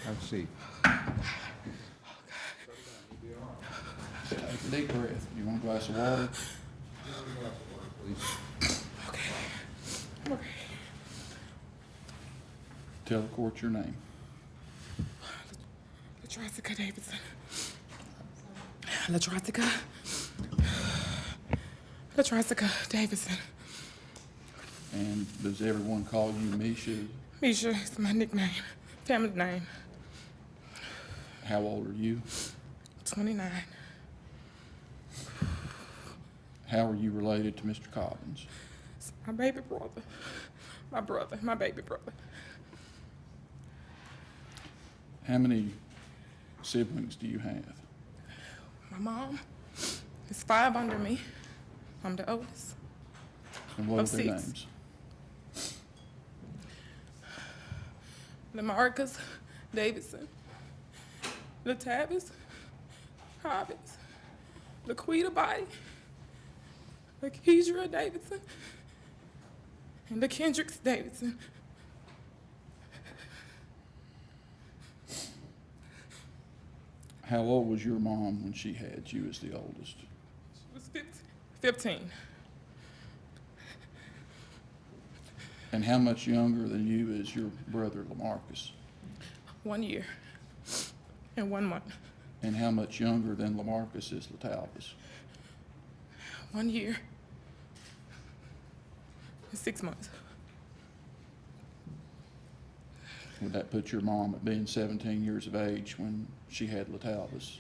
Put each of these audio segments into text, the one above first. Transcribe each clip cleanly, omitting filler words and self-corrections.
Have a seat. Take a deep breath. You want a glass of water? Please. Okay. Okay. Tell the court your name. Letalvis Davidson. Letalvis Davidson. And does everyone call you Misha? Misha is my nickname, family name. How old are you? 29. How are you related to Mr. Cobbins? It's my baby brother. My baby brother. How many siblings do you have? My mom is 5 under me. I'm the oldest. And what are Of their 6. names? Letalvis Davidson. Letalvis Cobbins. Laquita Body. Lakeisha Davidson. And the Kendricks Davidson. How old was your mom when she had you as the oldest? She was 15. And how much younger than you is your brother Lamarcus? 1 year and 1 month. And how much younger than Lamarcus is Letalvis? 1 year and 6 months. Would that put your mom at being 17 years of age when she had Letalvis?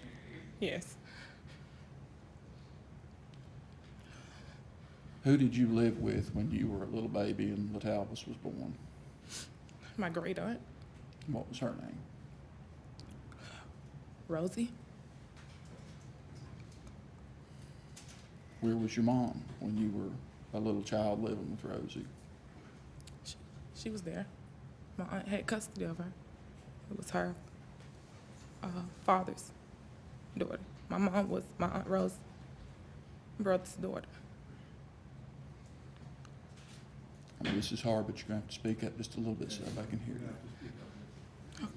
Yes. Who did you live with when you were a little baby and Letalvis was born? My great aunt, What was her name? Rosie. Where was your mom when you were a little child living with Rosie? She was there. My aunt had custody of her. It was her father's daughter. My mom was my Aunt Rose's brother's daughter. I mean, this is hard, but you're going to have to speak up just a little bit so I can hear you.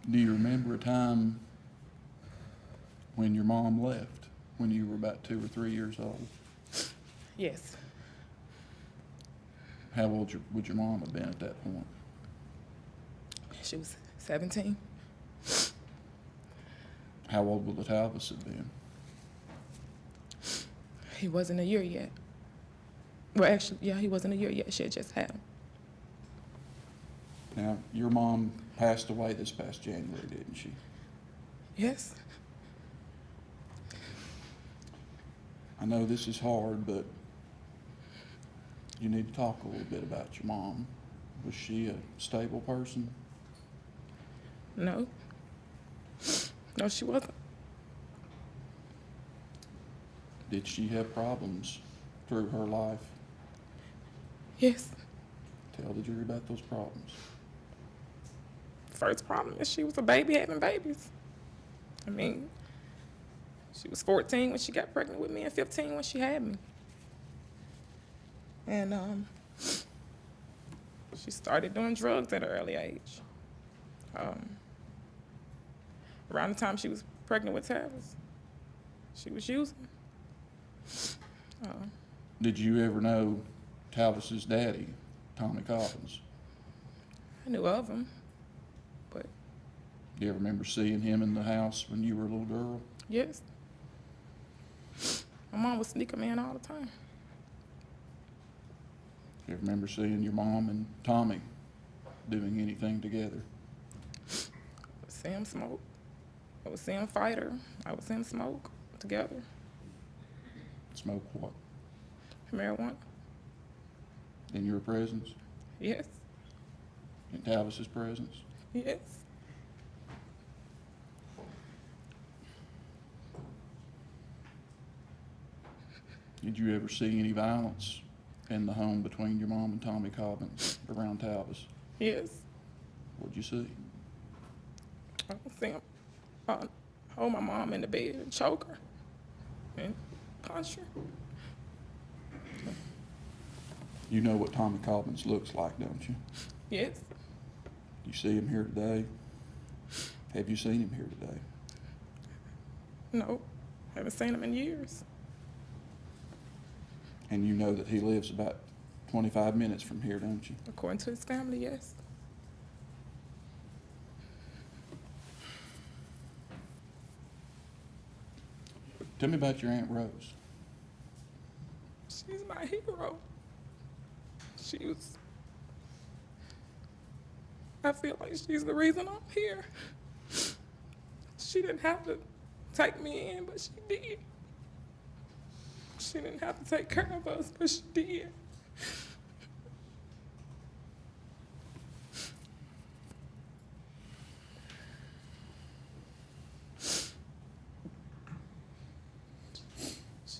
Do you remember a time when your mom left, when you were about 2 or 3 years old? Yes. How old would your mom have been at that point? She was 17. How old would Letalvis have been? He wasn't a year yet. Well, actually, yeah, he wasn't a year yet. She had just had him. Now, your mom passed away this past January, didn't she? Yes. I know this is hard, but you need to talk a little bit about your mom. Was she a stable person? No. No, she wasn't. Did she have problems through her life? Yes. Tell the jury about those problems. First problem is she was a baby having babies. I mean, she was 14 when she got pregnant with me and 15 when she had me. And she started doing drugs at an early age. Around the time she was pregnant with Tavis, she was using. Did you ever know Talvis's daddy, Tommy Cobbins? I knew of him, but Do you ever remember seeing him in the house when you were a little girl? yes. My mom would sneak him in all the time. Do you ever remember seeing your mom and Tommy doing anything together? I would see him smoke. I would see him fight her. I would see him smoke together. Smoke what? Marijuana. In your presence? Yes. In Talvis's presence? Yes. Did you ever see any violence in the home between your mom and Tommy Cobbins around Talvis? Yes. What'd you see? I would see him hold my mom in the bed and choke her and punch her. You know what Tommy Cobbins looks like, don't you? Yes. You see him here today? Have you seen him here today? No. Haven't seen him in years. And you know that he lives about 25 minutes from here, don't you? According to his family, yes. Tell me about your Aunt Rose. She's my hero. I feel like she's the reason I'm here. She didn't have to take me in, but she did. She didn't have to take care of us, but she did.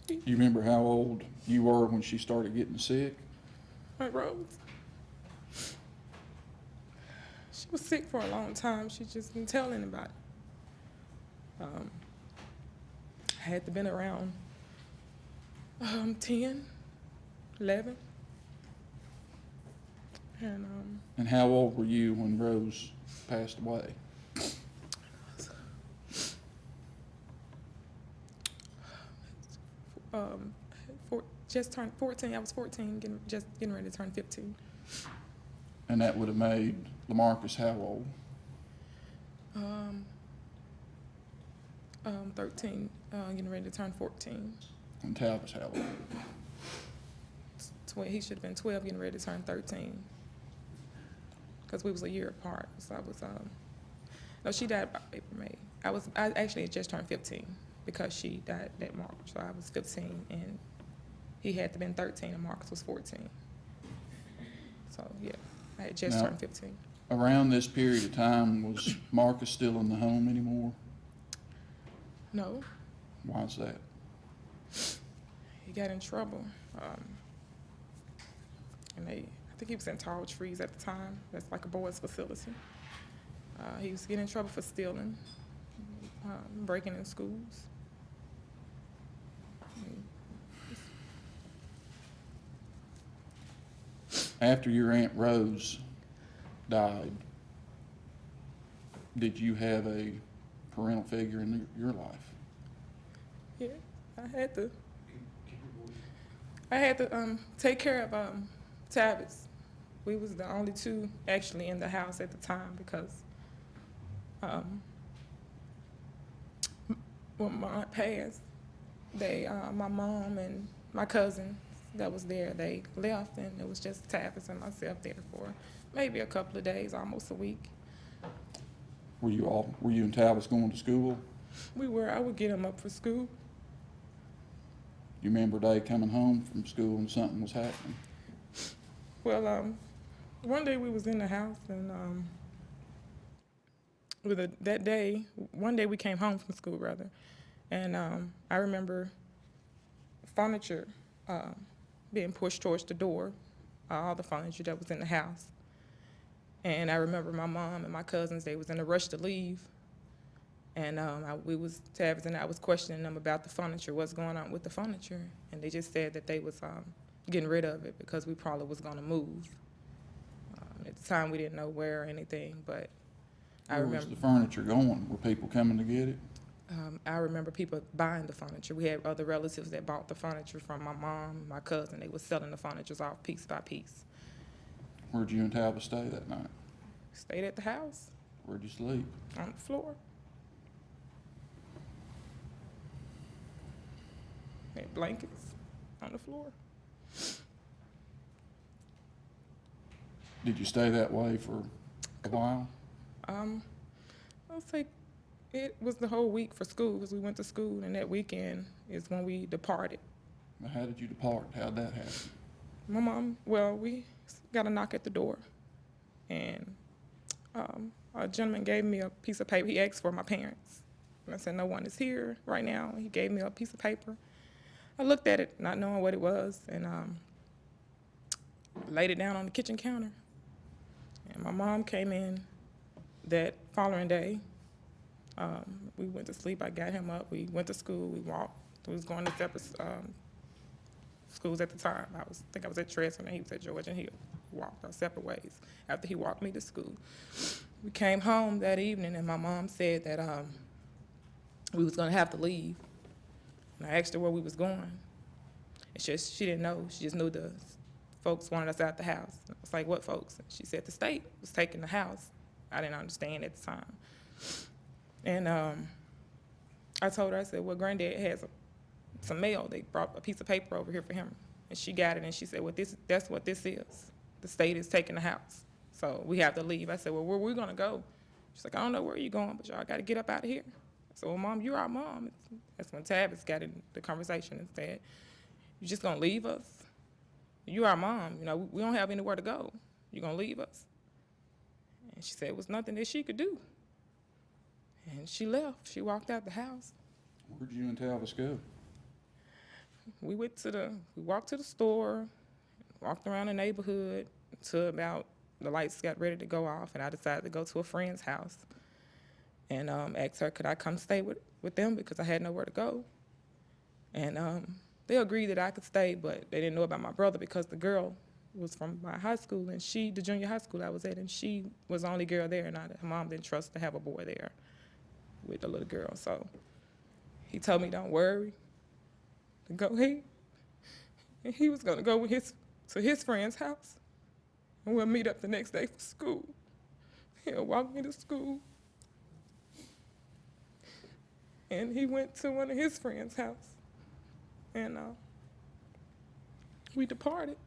You remember how old you were when she started getting sick? My Rose. She was sick for a long time. She just didn't tell anybody. I had to been around 10, 11. And how old were you when Rose passed away? Just turned 14. I was 14, just getting ready to turn 15. And that would have made LaMarcus how old? 13, getting ready to turn 14. And Talvis how old? He should have been 12, getting ready to turn 13. Because we was a year apart. So I was, no, she died about April, May. I actually had just turned 15 because she died that March. So I was 15 and he had to been 13 and Marcus was 14. So yeah, I had just turned 15. Around this period of time, was Marcus still in the home anymore? No. Why is that? He got in trouble. And I think he was in Tall Trees at the time. That's like a boys' facility. He was getting in trouble for stealing, breaking in schools. After your Aunt Rose died, did you have a parental figure in your life? Yeah, I had to take care of Tavis. We was the only two actually in the house at the time because when my aunt passed, my mom and my cousin that was there, they left, and it was just Tavis and myself there for maybe a couple of days, almost a week. Were you and Talvis going to school? We were. I would get him up for school. You remember a day coming home from school and something was happening? Well, one day we was in the house, and one day we came home from school, rather, and I remember furniture being pushed towards the door, all the furniture that was in the house. And I remember my mom and my cousins, they was in a rush to leave. And Tavis and I was questioning them about the furniture, what's going on with the furniture. And they just said that they was getting rid of it because we probably was gonna move. At the time we didn't know where or anything, but I remember. Where was the furniture going? Were people coming to get it? I remember people buying the furniture. We had other relatives that bought the furniture from my mom, my cousin. They were selling the furniture off piece by piece. Where'd you and Talbot stay that night? Stayed at the house. Where'd you sleep? On the floor. Had blankets on the floor. Did you stay that way for a while? I'll say it was the whole week for school because we went to school, and that weekend is when we departed. Now, how did you depart? How'd that happen? My mom, we got a knock at the door, and a gentleman gave me a piece of paper. He asked for my parents, and I said, no one is here right now. He gave me a piece of paper. I looked at it, not knowing what it was, and laid it down on the kitchen counter. And my mom came in that following day. We went to sleep. I got him up. We went to school. We walked. We was going to separate schools at the time. I think I was at Tresson and he was at Georgia, and he walked our separate ways after he walked me to school. We came home that evening, and my mom said that we was gonna have to leave. And I asked her where we was going. It's just, she didn't know. She just knew the folks wanted us out the house. I was like, what folks? And she said the state was taking the house. I didn't understand at the time. And I told her, I said, well, Granddad has some mail. They brought a piece of paper over here for him. And she got it, and she said, well, that's what this is. The state is taking the house. So we have to leave. I said, well, where we gonna go? She's like, I don't know where you're going, but y'all gotta get up out of here. I said, well, Mom, you're our mom. That's when Tavis got in the conversation and said, you just gonna leave us? You're our mom. You know, we don't have anywhere to go. You gonna leave us? And she said it was nothing that she could do. And she left. She walked out the house. Where'd you and Talvis go? We walked to the store, walked around the neighborhood until about the lights got ready to go off, and I decided to go to a friend's house and asked her, could I come stay with them because I had nowhere to go. And they agreed that I could stay, but they didn't know about my brother because the girl was from my high school, and the junior high school I was at, and she was the only girl there, and her mom didn't trust to have a boy there with the little girl. So he told me, don't worry, to go ahead. And he was gonna go to his friend's house, and we'll meet up the next day for school. He'll walk me to school. And he went to one of his friends' house, and we departed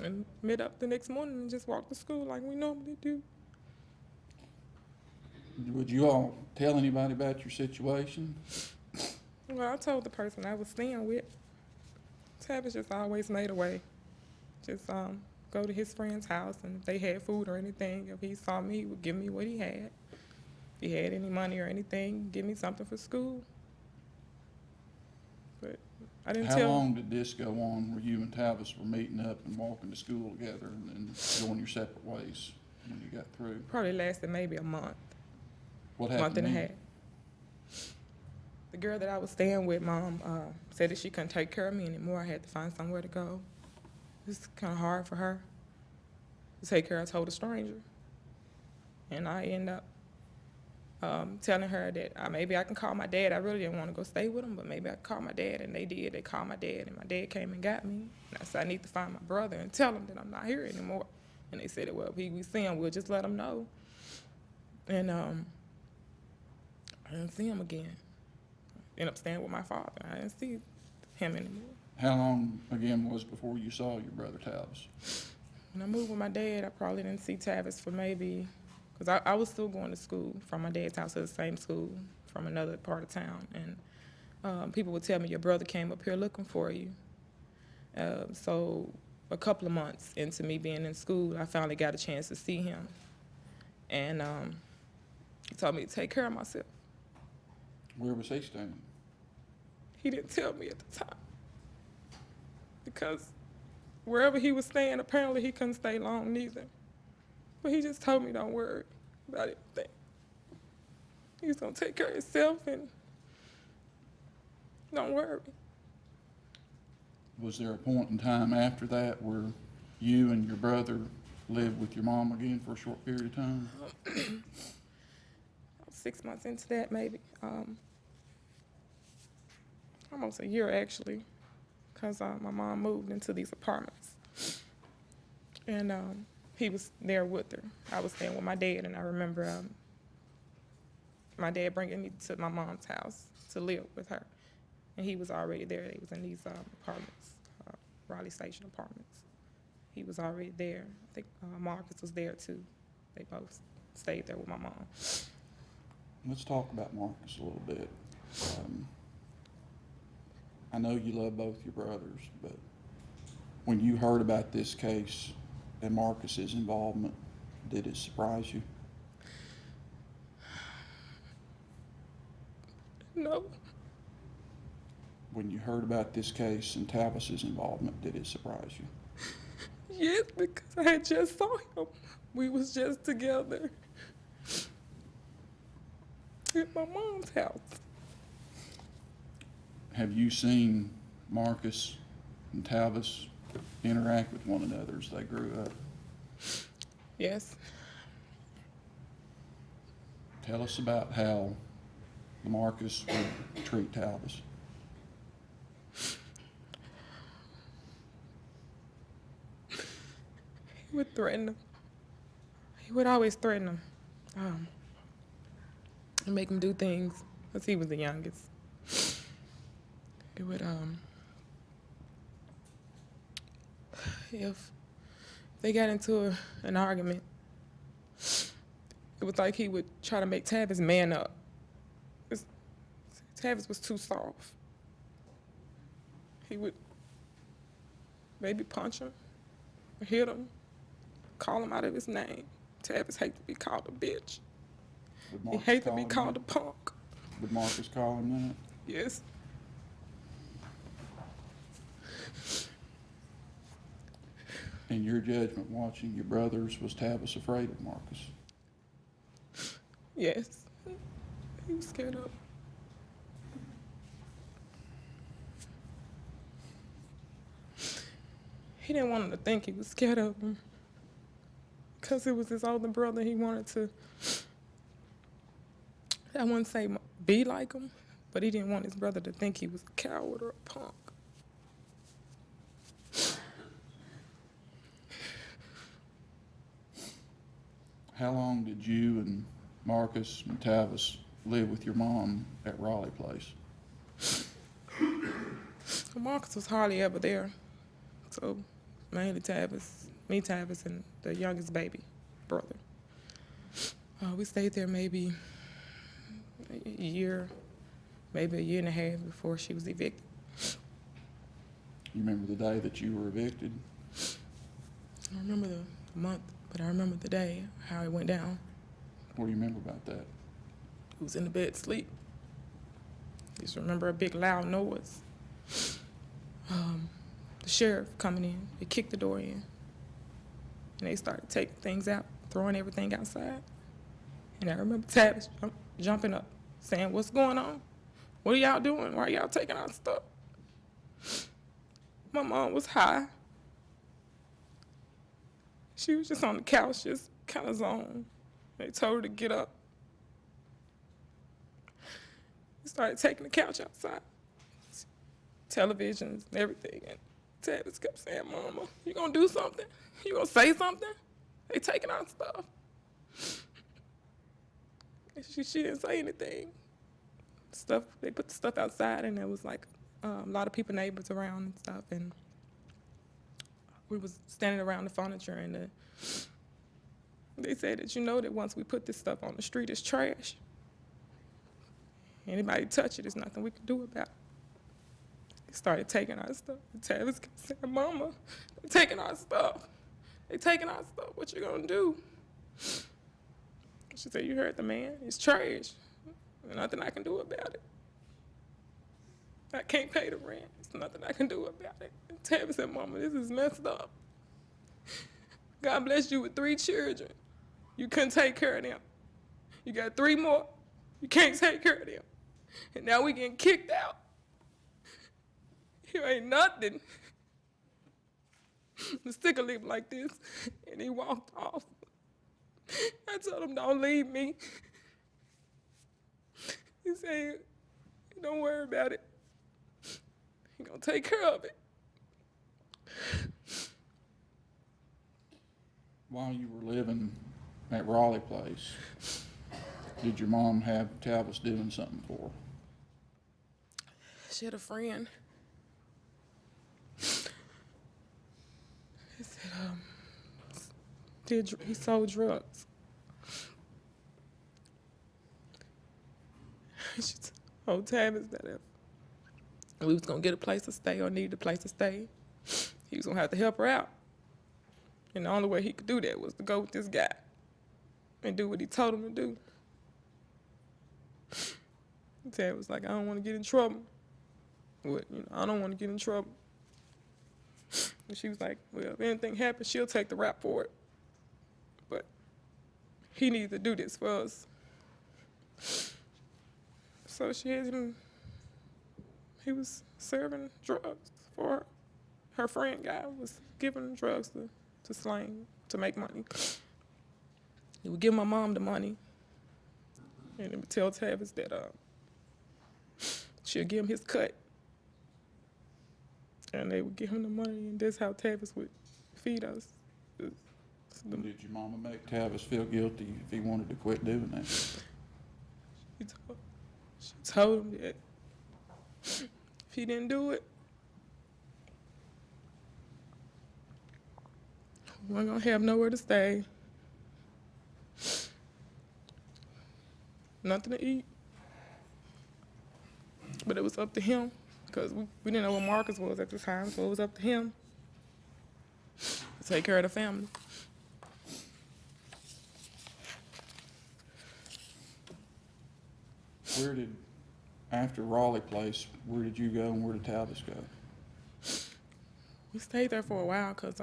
and met up the next morning and just walked to school like we normally do. Would you all tell anybody about your situation? Well, I told the person I was staying with. Tavis just always made a way. Just go to his friend's house, and if they had food or anything, if he saw me, he would give me what he had. If he had any money or anything, give me something for school. But I didn't tell him. How long did this go on where you and Talvis were meeting up and walking to school together and then going your separate ways when you got through? Probably lasted maybe a month. What happened? Month and a half. The girl that I was staying with, Mom, said that she couldn't take care of me anymore. I had to find somewhere to go. It's kind of hard for her to take care of a total stranger. And I end up telling her that maybe I can call my dad. I really didn't want to go stay with him, but maybe I could call my dad. And they did. They called my dad, and my dad came and got me. And I said, I need to find my brother and tell him that I'm not here anymore. And they said, well, if we see him, we'll just let him know. And I didn't see him again. I ended up staying with my father. I didn't see him anymore. How long, again, was before you saw your brother Talvis? When I moved with my dad, I probably didn't see Tavis for maybe, because I was still going to school from my dad's house to the same school from another part of town. And people would tell me, your brother came up here looking for you. So a couple of months into me being in school, I finally got a chance to see him. And he told me to take care of myself. Where was he staying? He didn't tell me at the time. Because wherever he was staying, apparently he couldn't stay long neither. But he just told me, don't worry about anything. He was gonna take care of himself, and don't worry. Was there a point in time after that where you and your brother lived with your mom again for a short period of time? 6 months into that, maybe. Almost a year, actually, because my mom moved into these apartments. And he was there with her. I was staying with my dad, and I remember my dad bringing me to my mom's house to live with her. And he was already there. He was in these apartments, Raleigh Station apartments. He was already there. I think Marcus was there, too. They both stayed there with my mom. Let's talk about Marcus a little bit. I know you love both your brothers, but when you heard about this case and Marcus's involvement, did it surprise you? No. When you heard about this case and Talvis's involvement, did it surprise you? Yes, because I had just saw him. We was just together at my mom's house. Have you seen Marcus and Talvis interact with one another as they grew up? Yes. Tell us about how Lamarcus would treat Talvis. He would threaten him. He would always threaten him. And make him do things, because he was the youngest. It would, if they got into an argument, it was like he would try to make Tavis man up. Tavis was too soft. He would maybe punch him, or hit him, call him out of his name. Tavis hated to be called a bitch. He hated to be called a punk. Would Marcus call him that? Yes. In your judgment, watching your brothers, was Tavis afraid of Marcus? Yes. He was scared of him. He didn't want him to think he was scared of him. Because it was his older brother, he wanted to, I wouldn't say be like him, but he didn't want his brother to think he was a coward or a punk. How long did you and Marcus and Tavis live with your mom at Raleigh Place? Marcus was hardly ever there. So mainly Tavis, me, Tavis, and the youngest baby brother. We stayed there maybe a year, maybe a year and a half before she was evicted. You remember the day that you were evicted? I don't remember the month, but I remember the day, how it went down. What do you remember about that? He was in the bed asleep. I just remember a big loud noise. The sheriff coming in, they kicked the door in. And they started taking things out, throwing everything outside. And I remember Tavis jumping up, saying, "What's going on? What are y'all doing? Why are y'all taking our stuff?" My mom was high. She was just on the couch, just kind of zoned. They told her to get up. They started taking the couch outside, televisions and everything. And Tavis kept saying, "Mama, you gonna do something? You gonna say something? They taking our stuff." And she didn't say anything. They put the stuff outside, and there was like a lot of people, neighbors around and stuff. And we was standing around the furniture, and they said that, "You know that once we put this stuff on the street, it's trash. Anybody touch it, there's nothing we can do about it." They started taking our stuff. And Tavis kept saying, "Mama, they taking our stuff. They taking our stuff. What you gonna do?" She said, "You heard the man. It's trash. There's nothing I can do about it. I can't pay the rent. There's nothing I can do about it." And Tavis said, "Mama, this is messed up. God blessed you with 3 children. You couldn't take care of them. You got 3 more. You can't take care of them. And now we getting kicked out. You ain't nothing." The sticker leave like this, and he walked off. I told him, "Don't leave me." He said, "Don't worry about it. He gonna take care of it." While you were living at Raleigh Place, did your mom have Talvis doing something for her? She had a friend. He said, he sold drugs. She told Tavis that if we was gonna get a place to stay or needed a place to stay, he was gonna have to help her out. And the only way he could do that was to go with this guy and do what he told him to do. Tavis was like, "I don't want to get in trouble. I don't want to get in trouble." And she was like, "Well, if anything happens, she'll take the rap for it. But he needs to do this for us." So she had him, he was serving drugs for her. her friend guy was giving her drugs to slang, to make money. He would give my mom the money, and he would tell Tavis that she'll give him his cut. And they would give him the money, and that's how Tavis would feed us. Did your mama make Tavis feel guilty if he wanted to quit doing that? She told him that if he didn't do it, we weren't gonna have nowhere to stay, nothing to eat. But it was up to him, because we didn't know where Marcus was at the time, so it was up to him to take care of the family. After Raleigh Place, where did you go and where did Talbis go? We stayed there for a while because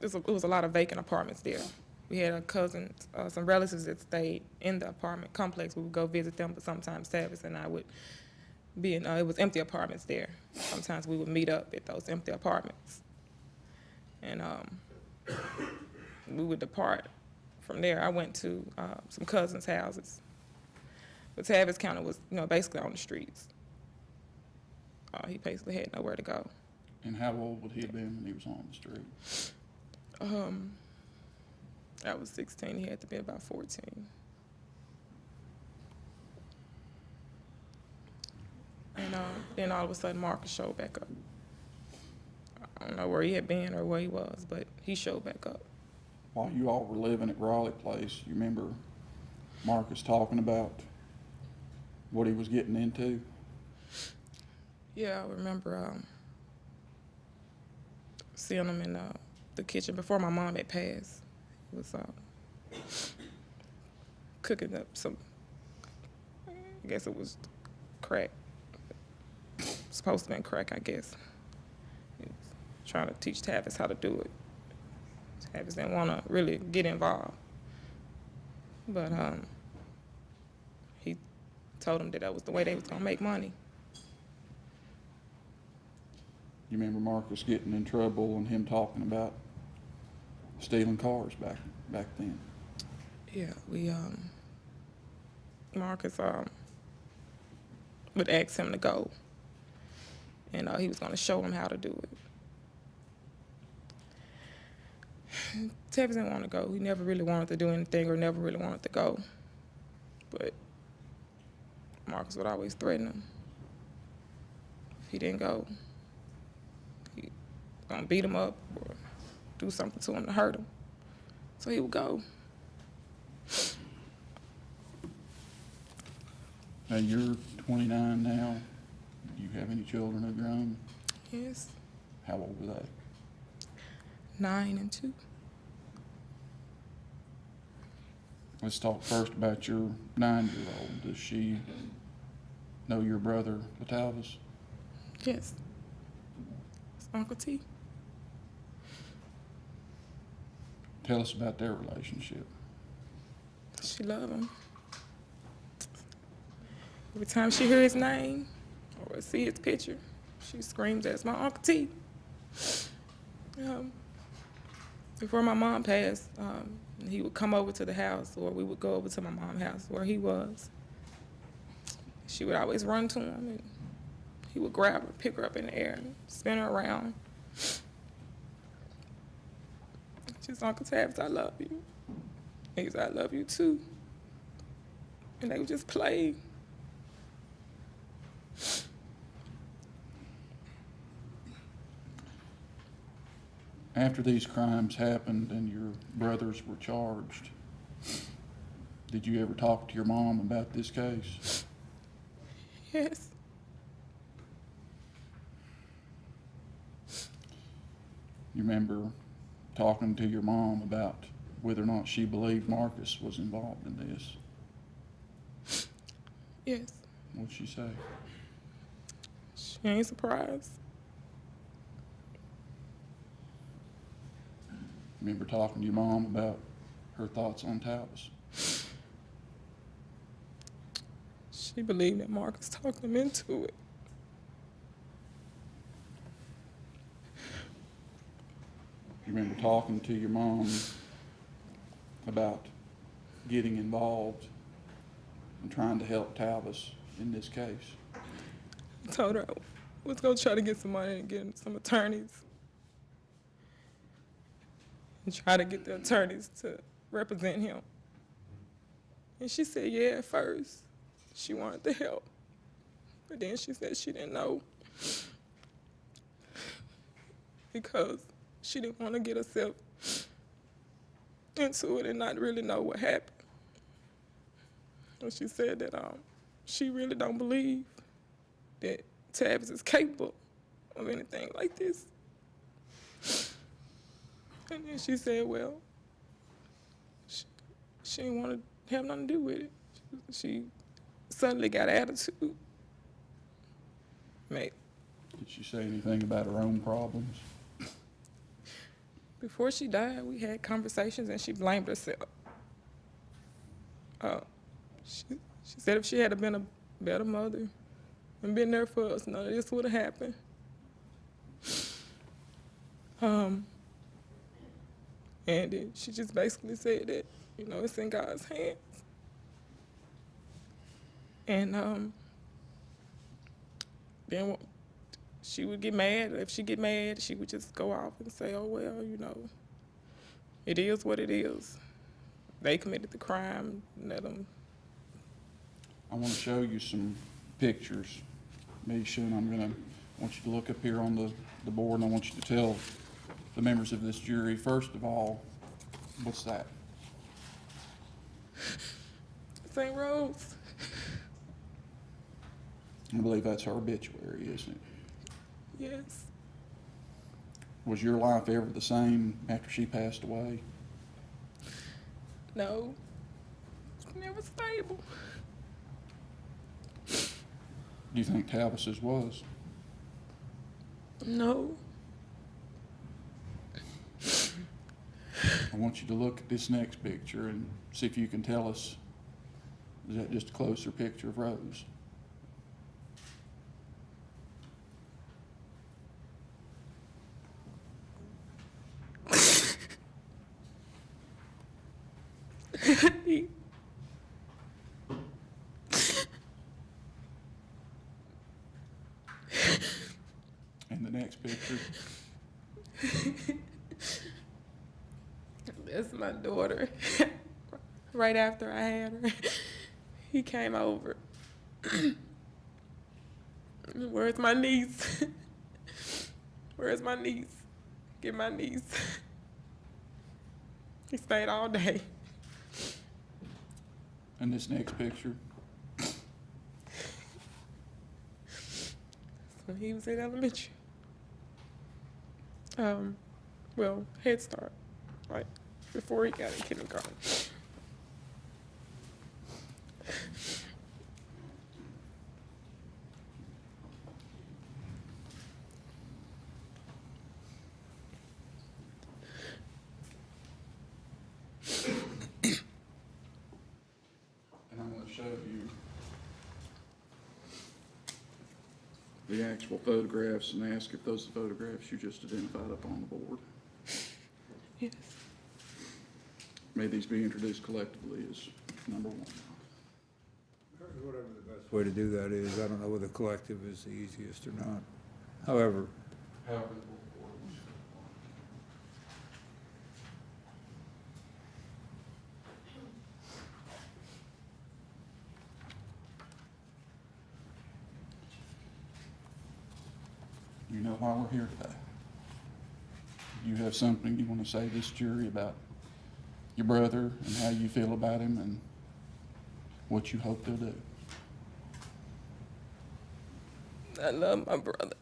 it was a lot of vacant apartments there. We had a cousin, some relatives that stayed in the apartment complex. We would go visit them, but sometimes Tavis and I would be in, it was empty apartments there. Sometimes we would meet up at those empty apartments. And we would depart from there. I went to some cousins' houses. But Tavis County was, basically on the streets. He basically had nowhere to go. And how old would he have been when he was on the street? I was 16. He had to be about 14. And then all of a sudden, Marcus showed back up. I don't know where he had been or where he was, but he showed back up. While you all were living at Raleigh Place, you remember Marcus talking about what he was getting into? Yeah, I remember seeing him in the kitchen before my mom had passed. He was cooking up some, I guess it was crack. Supposed to be crack, I guess. He was trying to teach Tavis how to do it. Tavis didn't want to really get involved. But he told him that was the way they was going to make money. You remember Marcus getting in trouble and him talking about stealing cars back then? Yeah, Marcus would ask him to go, and he was going to show him how to do it. Tavis didn't want to go. He never really wanted to do anything or never really wanted to go. But Marcus would always threaten him. If he didn't go, he was going to beat him up or do something to him to hurt him. So he would go. Now, you're 29 now. Do you have any children of your own? Yes. How old are they? 9 and 2. Let's talk first about your 9-year-old. Does she know your brother, Letalvis? Yes. It's Uncle T. Tell us about their relationship. She loved him. Every time she hears his name or see his picture, she screams, "That's my Uncle T." Before my mom passed, he would come over to the house, or we would go over to my mom's house where he was. She would always run to him, and he would grab her, pick her up in the air, and spin her around. She's, "Uncle Tavis, I love you." And he said, "I love you too." And they would just play. After these crimes happened and your brothers were charged, did you ever talk to your mom about this case? Yes. You remember talking to your mom about whether or not she believed Marcus was involved in this? Yes. What'd she say? She ain't surprised. Remember talking to your mom about her thoughts on Talbis? She believed that Marcus talked him into it. you remember talking to your mom about getting involved and trying to help Talvis in this case? I told her I was going to try to get some money and get some attorneys. And try to get the attorneys to represent him. And she said, yeah, at first. She wanted to help. But then she said she didn't know. Because she didn't want to get herself into it and not really know what happened. And she said that she really don't believe that Tavis is capable of anything like this. And then she said, well, she didn't want to have nothing to do with it. She suddenly got attitude. Mate. Did she say anything about her own problems? Before she died, we had conversations and she blamed herself. She said if she had been a better mother and been there for us, none of this would have happened. And then she just basically said that, you know, it's in God's hands. And then she would get mad. If she get mad, she would just go off and say, oh, well, you know, it is what it is. They committed the crime, let them. I want to show you some pictures, Misha, and I want you to look up here on the board, and I want you to tell the members of this jury, first of all, what's that? St. Rose. I believe that's her obituary, isn't it? Yes. Was your life ever the same after she passed away? No. Never stable. Do you think Talvis's was? No. I want you to look at this next picture and see if you can tell us, is that just a closer picture of Rose? And the next picture? That's my daughter. Right after I had her, he came over. Where's my niece? Where's my niece? Get my niece. He stayed all day. And this next picture? So he was in elementary. Well, Head Start, right before he got in kindergarten. And I'm going to show you the actual photographs and ask if those are photographs you just identified up on the board. Yes. May these be introduced collectively as number one. Whatever the best way to do that is, I don't know whether collective is the easiest or not. However, You know why we're here today. You have something you want to say to this jury about your brother and how you feel about him and what you hope they'll do. I love my brother.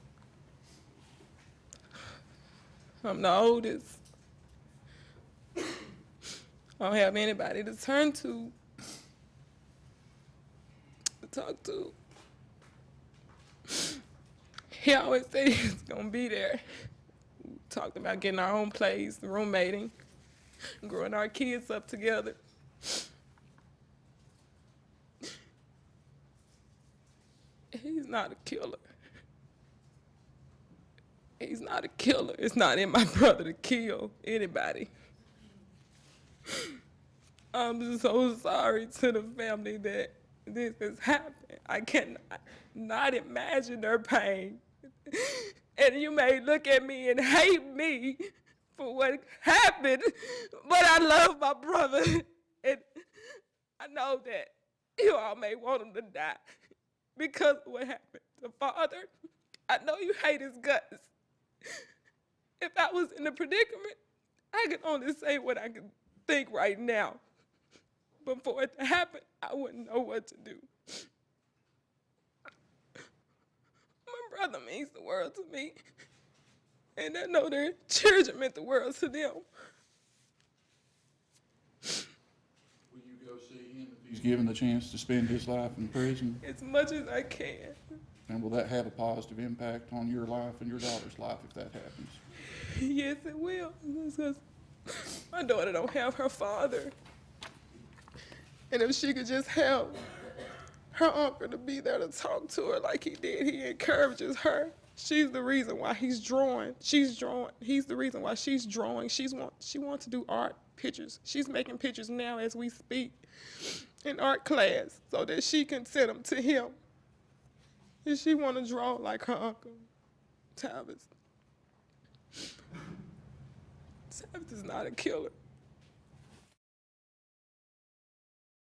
I'm the oldest. I don't have anybody to turn to talk to. He always said he was gonna be there. We talked about getting our own place, roommating, growing our kids up together. He's not a killer. He's not a killer. It's not in my brother to kill anybody. I'm so sorry to the family that this has happened. I cannot not imagine their pain. And you may look at me and hate me for what happened, but I love my brother. And I know that you all may want him to die because of what happened to father. I know you hate his guts. If I was in a predicament, I can only say what I can think right now. But for it to happen, I wouldn't know what to do. My brother means the world to me. And I know their children meant the world to them. Will you go see him if he's given the chance to spend his life in prison? As much as I can. And will that have a positive impact on your life and your daughter's life if that happens? Yes, it will. Because my daughter don't have her father. And if she could just have her uncle to be there to talk to her like he did, he encourages her. She's the reason why he's drawing. She's drawing. He's the reason why she's drawing. She wants to do art pictures. She's making pictures now as we speak in art class so that she can send them to him. And she want to draw like her uncle, Letalvis. Letalvis is not a killer.